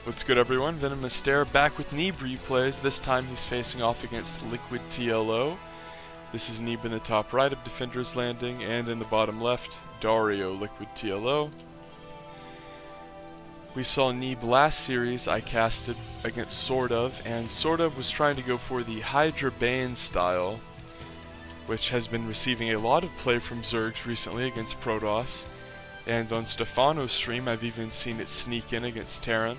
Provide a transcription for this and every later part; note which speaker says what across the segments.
Speaker 1: What's good, everyone? VenomousStare back with Neeb replays. This time he's facing off against LiquidTLO. This is Neeb in the top right of Defender's Landing, and in the bottom left, Dario, LiquidTLO. We saw Neeb last series. I casted against Sort of, and Sort of was trying to go for the Hydra Bane style, which has been receiving a lot of play from Zergs recently against Protoss. And on Stefano's stream, I've even seen it sneak in against Terran.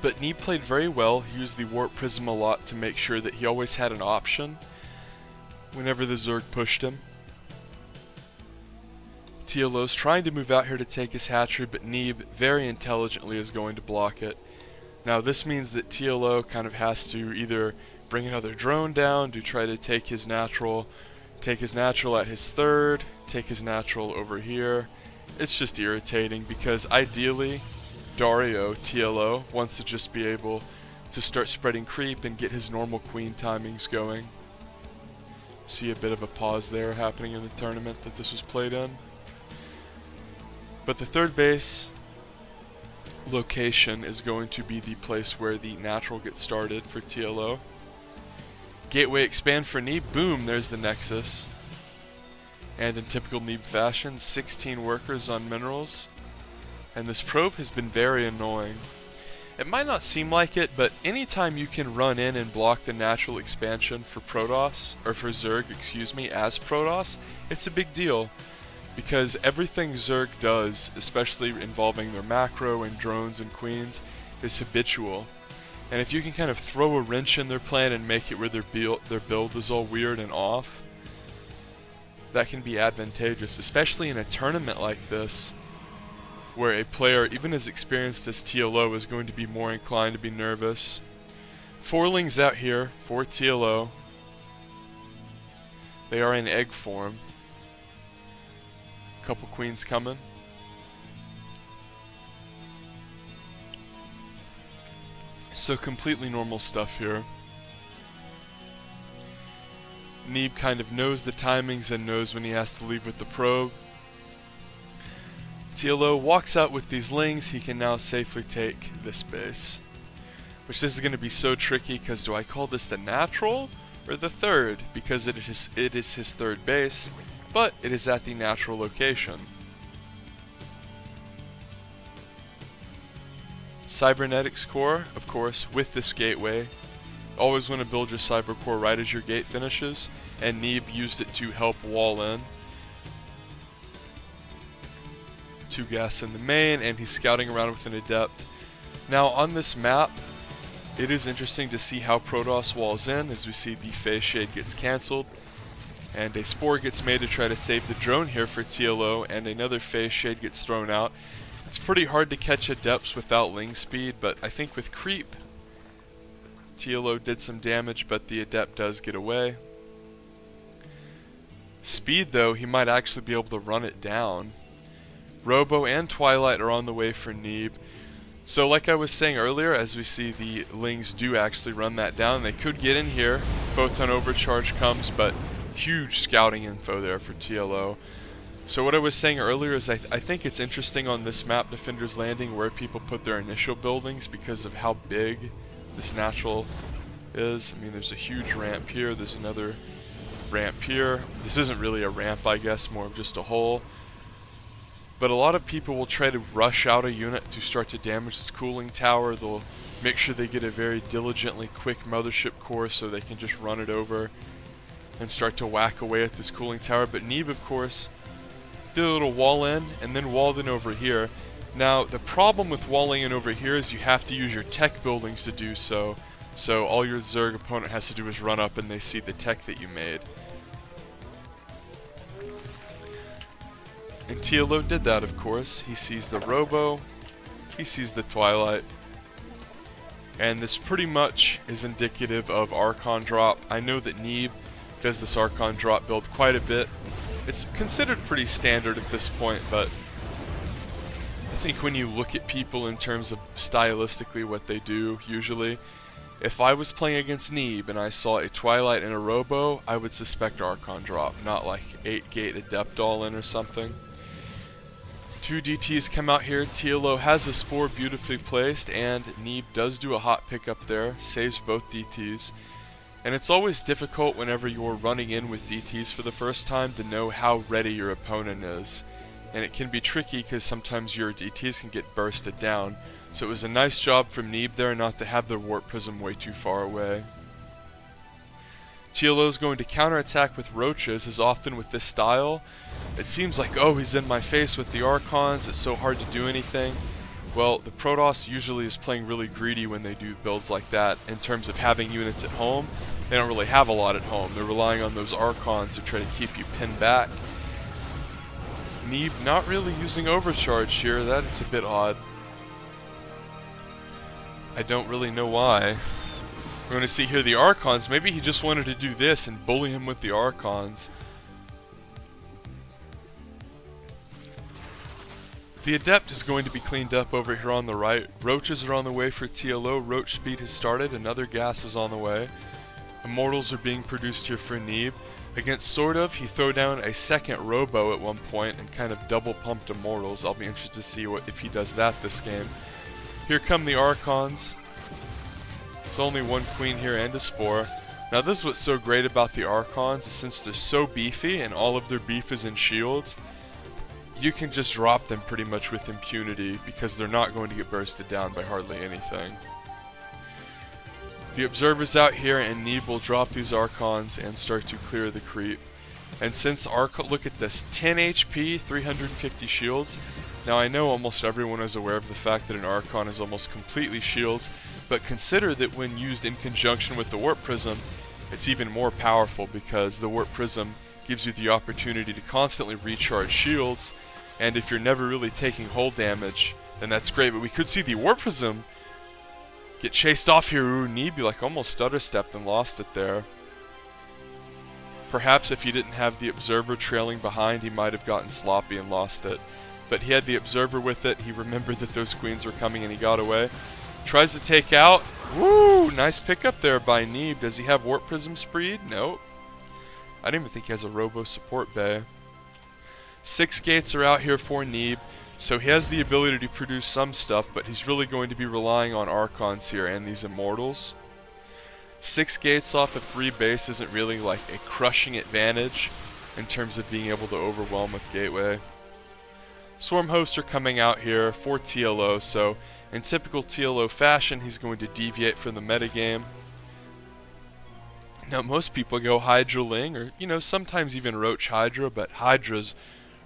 Speaker 1: But Neeb played very well. He used the Warp Prism a lot to make sure that he always had an option whenever the Zerg pushed him. TLO's trying to move out here to take his hatchery, but Neeb very intelligently is going to block it. Now this means that TLO kind of has to either bring another drone down to try to take his natural at his third, take his natural over here. It's just irritating because ideally Dario, TLO, wants to just be able to start spreading creep and get his normal queen timings going. See a bit of a pause there happening in the tournament that this was played in. But the third base location is going to be the place where the natural gets started for TLO. Gateway expand for Neeb, boom, there's the Nexus. And in typical Neeb fashion, 16 workers on minerals. And this probe has been very annoying. It might not seem like it, but anytime you can run in and block the natural expansion for Protoss, or for Zerg, excuse me, as Protoss, it's a big deal. Because everything Zerg does, especially involving their macro and drones and queens, is habitual. And if you can kind of throw a wrench in their plan and make it where their build is all weird and off, that can be advantageous, especially in a tournament like this, where a player, even as experienced as TLO, is going to be more inclined to be nervous. Fourlings out here for TLO. They are in egg form. Couple queens coming. So completely normal stuff here. Neeb kind of knows the timings and knows when he has to leave with the probe. TLO walks out with these lings. He can now safely take this base. Which this is going to be so tricky, because do I call this the natural or the third? Because it is his third base, but it is at the natural location. Cybernetics core, of course, with this gateway. Always want to build your cyber core right as your gate finishes, and Neeb used it to help wall in. 2 gas in the main, and he's scouting around with an adept. Now on this map, it is interesting to see how Protoss walls in, as we see the phase shade gets cancelled, and a spore gets made to try to save the drone here for TLO, and another phase shade gets thrown out. It's pretty hard to catch adepts without ling speed, but I think with creep, TLO did some damage, but the adept does get away. Speed though, he might actually be able to run it down. Robo and Twilight are on the way for Neeb. So like I was saying earlier, as we see the lings do actually run that down, they could get in here. Photon overcharge comes, but huge scouting info there for TLO. So what I was saying earlier is I think it's interesting on this map, Defender's Landing, where people put their initial buildings because of how big this natural is. I mean, there's a huge ramp here, there's another ramp here. This isn't really a ramp, I guess, more of just a hole. But a lot of people will try to rush out a unit to start to damage this cooling tower. They'll make sure they get a very diligently quick mothership core so they can just run it over and start to whack away at this cooling tower. But Neeb, of course, did a little wall in and then walled in over here. Now, the problem with walling in over here is you have to use your tech buildings to do so. So all your Zerg opponent has to do is run up and they see the tech that you made. And TLO did that, of course. He sees the Robo, he sees the Twilight, and this pretty much is indicative of Archon drop. I know that Neeb does this Archon drop build quite a bit. It's considered pretty standard at this point, but I think when you look at people in terms of stylistically what they do, usually, if I was playing against Neeb and I saw a Twilight and a Robo, I would suspect Archon drop, not like 8 gate Adept all in or something. Two DTs come out here. TLO has a spore beautifully placed, and Neeb does do a hot pick up there, saves both DTs. And it's always difficult whenever you're running in with DTs for the first time to know how ready your opponent is. And it can be tricky because sometimes your DTs can get bursted down. So it was a nice job from Neeb there not to have the Warp Prism way too far away. TLO is going to counterattack with roaches, as often with this style. It seems like, oh, he's in my face with the Archons, it's so hard to do anything. Well, the Protoss usually is playing really greedy when they do builds like that in terms of having units at home. They don't really have a lot at home. They're relying on those Archons to try to keep you pinned back. Neeb not really using Overcharge here, that is a bit odd. I don't really know why. We're going to see here the Archons. Maybe he just wanted to do this and bully him with the Archons. The Adept is going to be cleaned up over here on the right. Roaches are on the way for TLO. Roach speed has started. Another gas is on the way. Immortals are being produced here for Neeb. Against Sort of, he threw down a second Robo at one point and kind of double pumped Immortals. I'll be interested to see if he does that this game. Here come the Archons. There's only one Queen here and a Spore. Now this is what's so great about the Archons, is since they're so beefy and all of their beef is in shields, you can just drop them pretty much with impunity because they're not going to get bursted down by hardly anything. The Observer's out here and Neeb will drop these Archons and start to clear the creep. And since look at this, 10 HP, 350 shields. Now I know almost everyone is aware of the fact that an Archon is almost completely shields, but consider that when used in conjunction with the Warp Prism, it's even more powerful because the Warp Prism gives you the opportunity to constantly recharge shields, and if you're never really taking hull damage, then that's great. But we could see the Warp Prism get chased off here. Ooh, Neeb like almost stutter stepped and lost it there. Perhaps if he didn't have the Observer trailing behind, he might have gotten sloppy and lost it. But he had the Observer with it, he remembered that those Queens were coming and he got away. Tries to take out. Woo! Nice pickup there by Neeb. Does he have Warp Prism speed? Nope. I don't even think he has a Robo support bay. 6 gates are out here for Neeb, so he has the ability to produce some stuff, but he's really going to be relying on Archons here and these Immortals. 6 gates off of 3 base isn't really like a crushing advantage in terms of being able to overwhelm with Gateway. Swarm hosts are coming out here for TLO, so in typical TLO fashion, he's going to deviate from the metagame. Now, most people go Hydra Ling, or, you know, sometimes even Roach Hydra, but Hydra's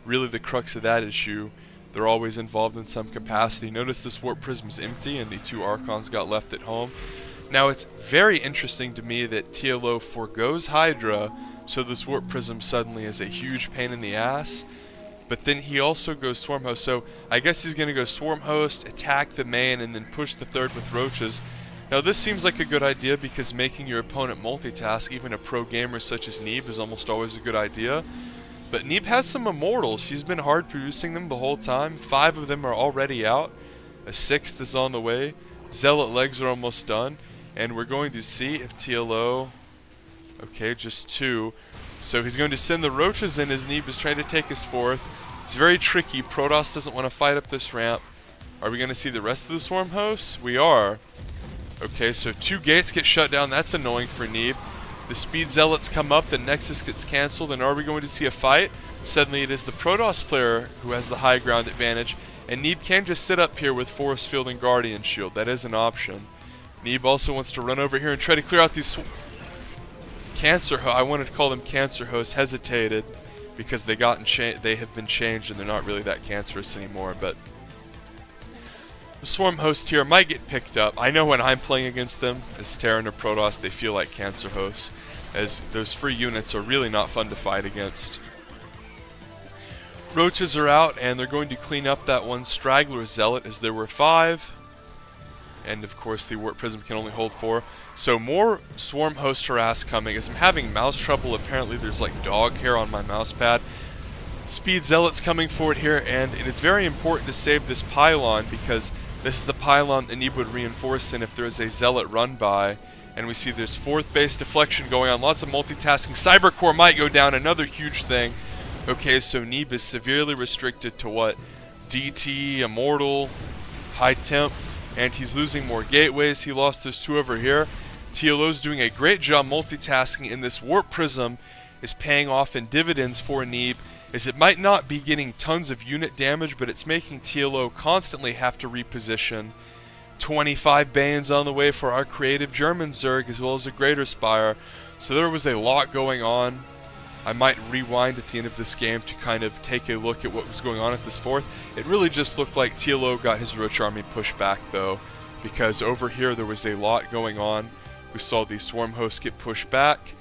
Speaker 1: really the crux of that issue. They're always involved in some capacity. Notice this Warp Prism's empty, and the 2 Archons got left at home. Now, it's very interesting to me that TLO forgoes Hydra, so this Warp Prism suddenly is a huge pain in the ass. But then he also goes Swarm Host, so I guess he's going to go Swarm Host, attack the main, and then push the third with Roaches. Now this seems like a good idea because making your opponent multitask, even a pro gamer such as Neeb, is almost always a good idea. But Neeb has some Immortals. She's been hard producing them the whole time. 5 of them are already out. A 6th is on the way. Zealot legs are almost done. And we're going to see if TLO... Okay, just 2. So he's going to send the Roaches in as Neeb is trying to take his 4th. It's very tricky. Protoss doesn't want to fight up this ramp. Are we going to see the rest of the Swarm hosts? We are. Okay, so 2 gates get shut down. That's annoying for Neeb. The Speed Zealots come up. The Nexus gets cancelled. And are we going to see a fight? Suddenly it is the Protoss player who has the high ground advantage. And Neeb can just sit up here with Force Field and Guardian Shield. That is an option. Neeb also wants to run over here and try to clear out these... Cancer hosts. I wanted to call them Cancer hosts. Hesitated because they have been changed and they're not really that cancerous anymore. But the Swarm host here might get picked up. I know when I'm playing against them as Terran or Protoss, they feel like Cancer hosts, as those free units are really not fun to fight against. Roaches are out and they're going to clean up that one Straggler Zealot, as there were 5. And of course the Warp Prism can only hold 4. So more Swarm host harass coming. As I'm having mouse trouble, apparently there's like dog hair on my mouse pad. Speed Zealots coming forward here, and it is very important to save this pylon because this is the pylon that Neeb would reinforce in if there is a Zealot run by. And we see there's 4th base deflection going on, lots of multitasking. Cybercore might go down, another huge thing. Okay, so Neeb is severely restricted to what? DT, Immortal, High Temp, and he's losing more gateways. He lost those 2 over here. TLO's doing a great job multitasking, and this Warp Prism is paying off in dividends for Neeb, as it might not be getting tons of unit damage, but it's making TLO constantly have to reposition. 25 Banes on the way for our creative German Zerg, as well as a Greater Spire. So there was a lot going on. I might rewind at the end of this game to kind of take a look at what was going on at this fourth. It really just looked like TLO got his Roach Army pushed back, though, because over here there was a lot going on. We saw the Swarm Host get pushed back,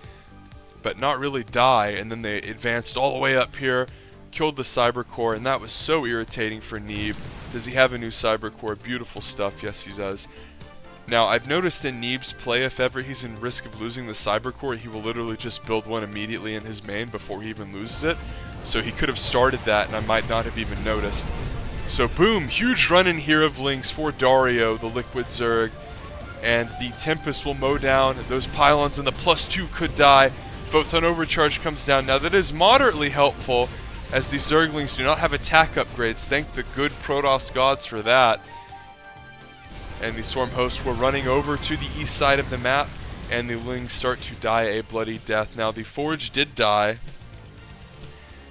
Speaker 1: but not really die, and then they advanced all the way up here, killed the Cyber Core, and that was so irritating for Neeb. Does he have a new Cyber Core? Beautiful stuff, yes he does. Now, I've noticed in Neeb's play, if ever he's in risk of losing the Cyber Core, he will literally just build one immediately in his main before he even loses it. So he could have started that, and I might not have even noticed. So boom, huge run in here of Lynx for Dario, the Liquid Zerg. And the Tempest will mow down those pylons, and the +2 could die. Photon Overcharge comes down. Now that is moderately helpful, as the Zerglings do not have attack upgrades. Thank the good Protoss gods for that. And the Swarm Hosts were running over to the east side of the map, and the Lings start to die a bloody death. Now the Forge did die.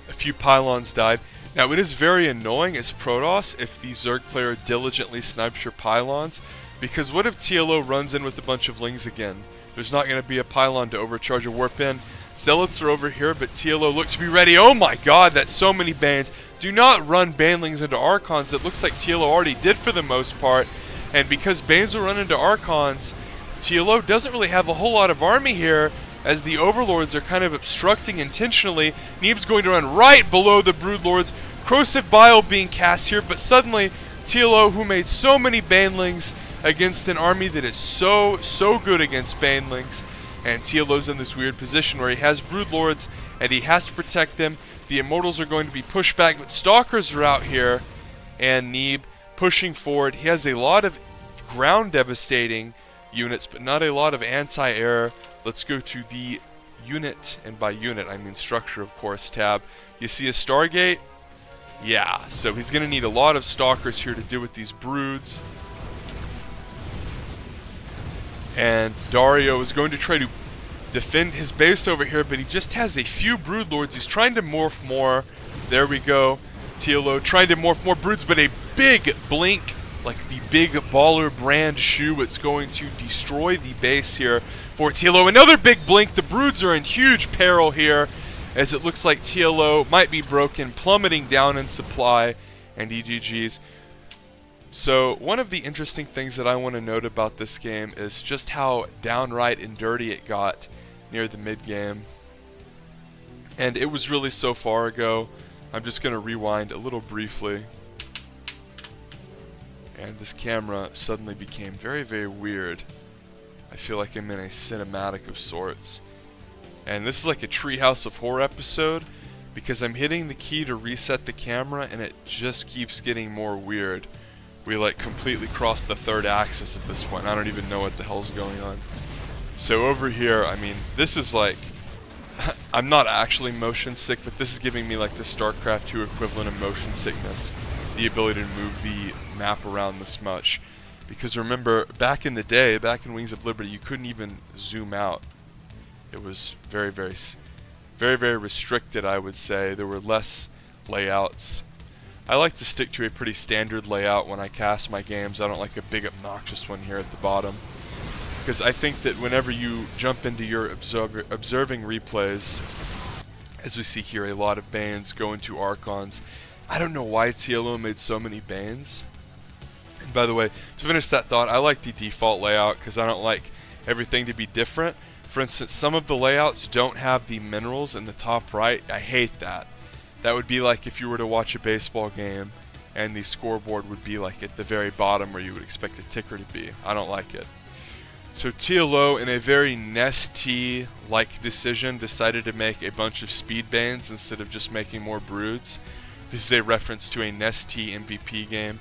Speaker 1: A few pylons died. Now it is very annoying as Protoss if the Zerg player diligently snipes your pylons, because what if TLO runs in with a bunch of Lings again? There's not going to be a pylon to overcharge or warp in. Zealots are over here, but TLO look to be ready. Oh my god, that's so many Banes. Do not run Banelings into Archons. It looks like TLO already did for the most part. And because Banes will run into Archons, TLO doesn't really have a whole lot of army here, as the Overlords are kind of obstructing intentionally. Neeb's going to run right below the Broodlords. Corrosive Bile being cast here, but suddenly TLO, who made so many Banelings against an army that is so good against Banelings, and TLO's in this weird position where he has Broodlords and he has to protect them. The Immortals are going to be pushed back, but Stalkers are out here, and Neeb pushing forward. He has a lot of ground devastating units, but not a lot of anti-air. Let's go to the unit, and by unit I mean structure, of course, tab. You see a Stargate? Yeah, so he's going to need a lot of Stalkers here to deal with these Broods. And Dario is going to try to defend his base over here, but he just has a few Broodlords. He's trying to morph more. There we go. TLO trying to morph more Broods, but a big blink, like the big baller brand shoe. It's going to destroy the base here for TLO. Another big blink. The Broods are in huge peril here, as it looks like TLO might be broken, plummeting down in supply, and EGG's. So one of the interesting things that I want to note about this game is just how downright and dirty it got near the mid-game. And it was really so far ago. I'm just going to rewind a little briefly. And this camera suddenly became very, very weird. I feel like I'm in a cinematic of sorts. And this is like a Treehouse of Horror episode, because I'm hitting the key to reset the camera and it just keeps getting more weird. We like completely crossed the third axis at this point. I don't even know what the hell's going on. So over here, I mean, this is like, I'm not actually motion sick, but this is giving me like the StarCraft 2 equivalent of motion sickness. The ability to move the map around this much. Because remember, back in the day, back in Wings of Liberty, you couldn't even zoom out. It was very, very restricted, I would say. There were less layouts. I like to stick to a pretty standard layout when I cast my games. I don't like a big obnoxious one here at the bottom, because I think that whenever you jump into your observing replays, as we see here, a lot of Banes go into Archons. I don't know why TLO made so many Banes. And by the way, to finish that thought, I like the default layout because I don't like everything to be different. For instance, some of the layouts don't have the minerals in the top right. I hate that. That would be like if you were to watch a baseball game and the scoreboard would be like at the very bottom where you would expect a ticker to be. I don't like it. So TLO, in a very Nesty-like decision, decided to make a bunch of speed Banes instead of just making more Broods. This is a reference to a Nesty MVP game.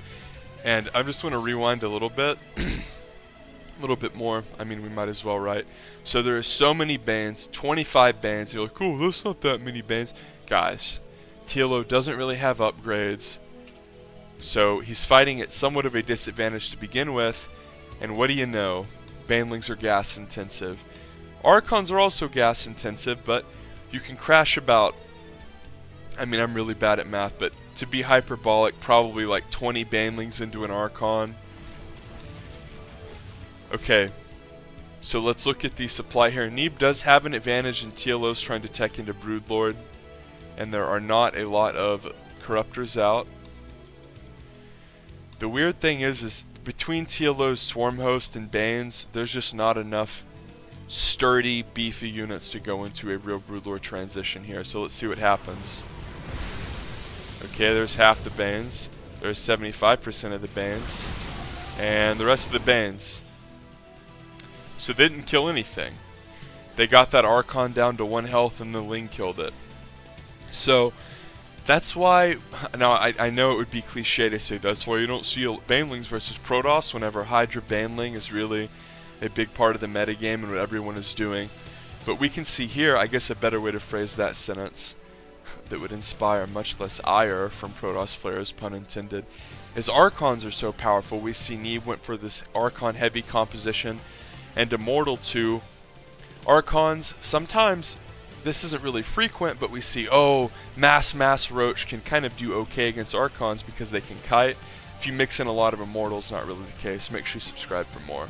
Speaker 1: And I just want to rewind a little bit. A little bit more. I mean, we might as well, right? So there are so many Banes, 25 Banes. You're like, oh, that's not that many Banes. Guys, TLO doesn't really have upgrades. So he's fighting at somewhat of a disadvantage to begin with, and what do you know? Banelings are gas intensive. Archons are also gas intensive, but you can crash about, I mean, I'm really bad at math, but to be hyperbolic, probably like 20 Banelings into an Archon. Okay, so let's look at the supply here. Neeb does have an advantage in TLOs trying to tech into Broodlord, and there are not a lot of Corruptors out. The weird thing is between TLO's Swarmhost and Banes, there's just not enough sturdy, beefy units to go into a real Broodlord transition here. So let's see what happens. Okay, there's half the Banes. There's 75% of the Banes. And the rest of the Banes. So they didn't kill anything. They got that Archon down to 1 health and the Ling killed it. So that's why, now I know it would be cliche to say that's why you don't see Banelings versus Protoss whenever Hydra Baneling is really a big part of the metagame and what everyone is doing. But we can see here, I guess a better way to phrase that sentence that would inspire much less ire from Protoss players, pun intended, is Archons are so powerful. We see Neeb went for this Archon heavy composition, and Immortal 2. Archons, sometimes, this isn't really frequent, but we see, oh, Mass Roach can kind of do okay against Archons because they can kite. If you mix in a lot of Immortals, not really the case. Make sure you subscribe for more.